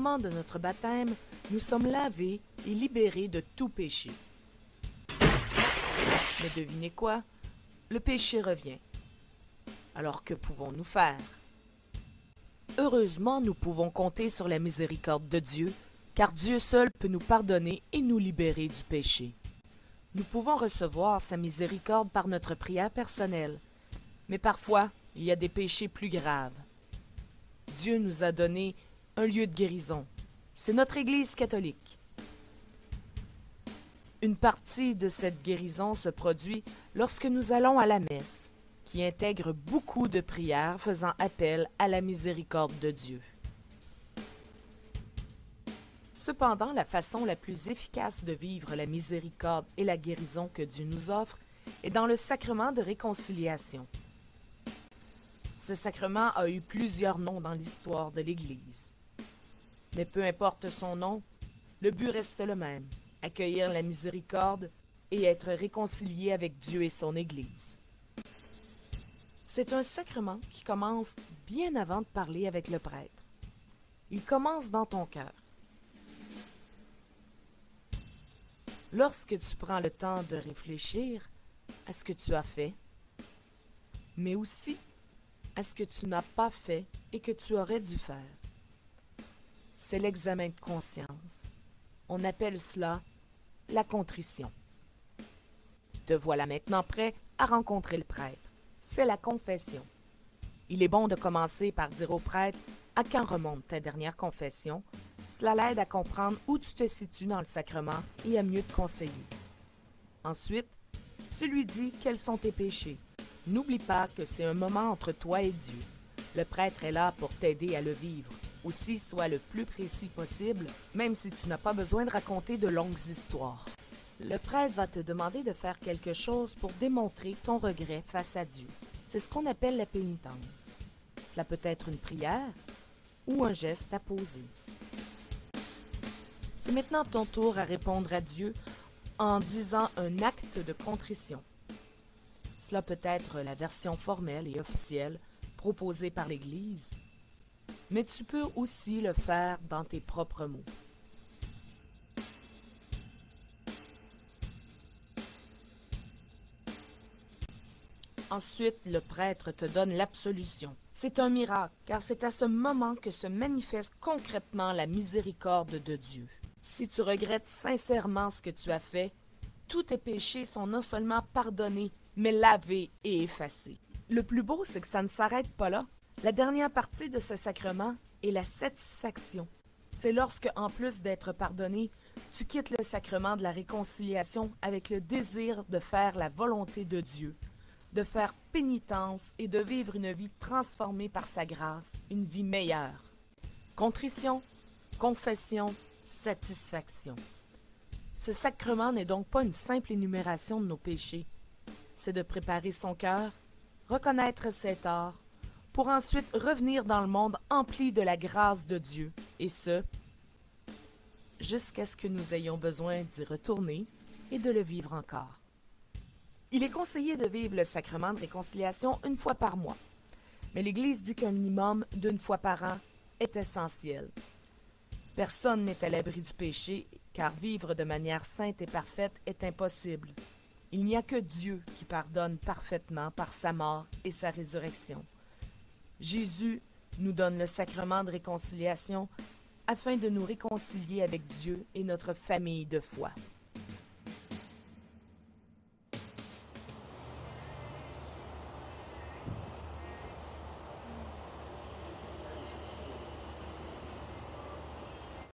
moment de notre baptême, nous sommes lavés et libérés de tout péché. Mais devinez quoi? Le péché revient. Alors que pouvons-nous faire? Heureusement, nous pouvons compter sur la miséricorde de Dieu, car Dieu seul peut nous pardonner et nous libérer du péché. Nous pouvons recevoir sa miséricorde par notre prière personnelle, mais parfois, il y a des péchés plus graves. Dieu nous a donné un lieu de guérison. C'est notre Église catholique. Une partie de cette guérison se produit lorsque nous allons à la messe, qui intègre beaucoup de prières faisant appel à la miséricorde de Dieu. Cependant, la façon la plus efficace de vivre la miséricorde et la guérison que Dieu nous offre est dans le sacrement de réconciliation. Ce sacrement a eu plusieurs noms dans l'histoire de l'Église. Mais peu importe son nom, le but reste le même, accueillir la miséricorde et être réconcilié avec Dieu et son Église. C'est un sacrement qui commence bien avant de parler avec le prêtre. Il commence dans ton cœur. Lorsque tu prends le temps de réfléchir à ce que tu as fait, mais aussi à ce que tu n'as pas fait et que tu aurais dû faire. C'est l'examen de conscience. On appelle cela la contrition. Te voilà maintenant prêt à rencontrer le prêtre. C'est la confession. Il est bon de commencer par dire au prêtre à quand remonte ta dernière confession. Cela l'aide à comprendre où tu te situes dans le sacrement et à mieux te conseiller. Ensuite, tu lui dis quels sont tes péchés. N'oublie pas que c'est un moment entre toi et Dieu. Le prêtre est là pour t'aider à le vivre. Aussi, sois le plus précis possible, même si tu n'as pas besoin de raconter de longues histoires. Le prêtre va te demander de faire quelque chose pour démontrer ton regret face à Dieu. C'est ce qu'on appelle la pénitence. Cela peut être une prière ou un geste à poser. C'est maintenant ton tour à répondre à Dieu en disant un acte de contrition. Cela peut être la version formelle et officielle proposée par l'Église, mais tu peux aussi le faire dans tes propres mots. Ensuite, le prêtre te donne l'absolution. C'est un miracle, car c'est à ce moment que se manifeste concrètement la miséricorde de Dieu. Si tu regrettes sincèrement ce que tu as fait, tous tes péchés sont non seulement pardonnés, mais lavés et effacés. Le plus beau, c'est que ça ne s'arrête pas là. La dernière partie de ce sacrement est la satisfaction. C'est lorsque, en plus d'être pardonné, tu quittes le sacrement de la réconciliation avec le désir de faire la volonté de Dieu, de faire pénitence et de vivre une vie transformée par sa grâce, une vie meilleure. Contrition, confession, satisfaction. Ce sacrement n'est donc pas une simple énumération de nos péchés. C'est de préparer son cœur, reconnaître ses torts, pour ensuite revenir dans le monde empli de la grâce de Dieu, et ce, jusqu'à ce que nous ayons besoin d'y retourner et de le vivre encore. Il est conseillé de vivre le sacrement de réconciliation une fois par mois, mais l'Église dit qu'un minimum d'une fois par an est essentiel. Personne n'est à l'abri du péché, car vivre de manière sainte et parfaite est impossible. Il n'y a que Dieu qui pardonne parfaitement par sa mort et sa résurrection. Jésus nous donne le sacrement de réconciliation afin de nous réconcilier avec Dieu et notre famille de foi.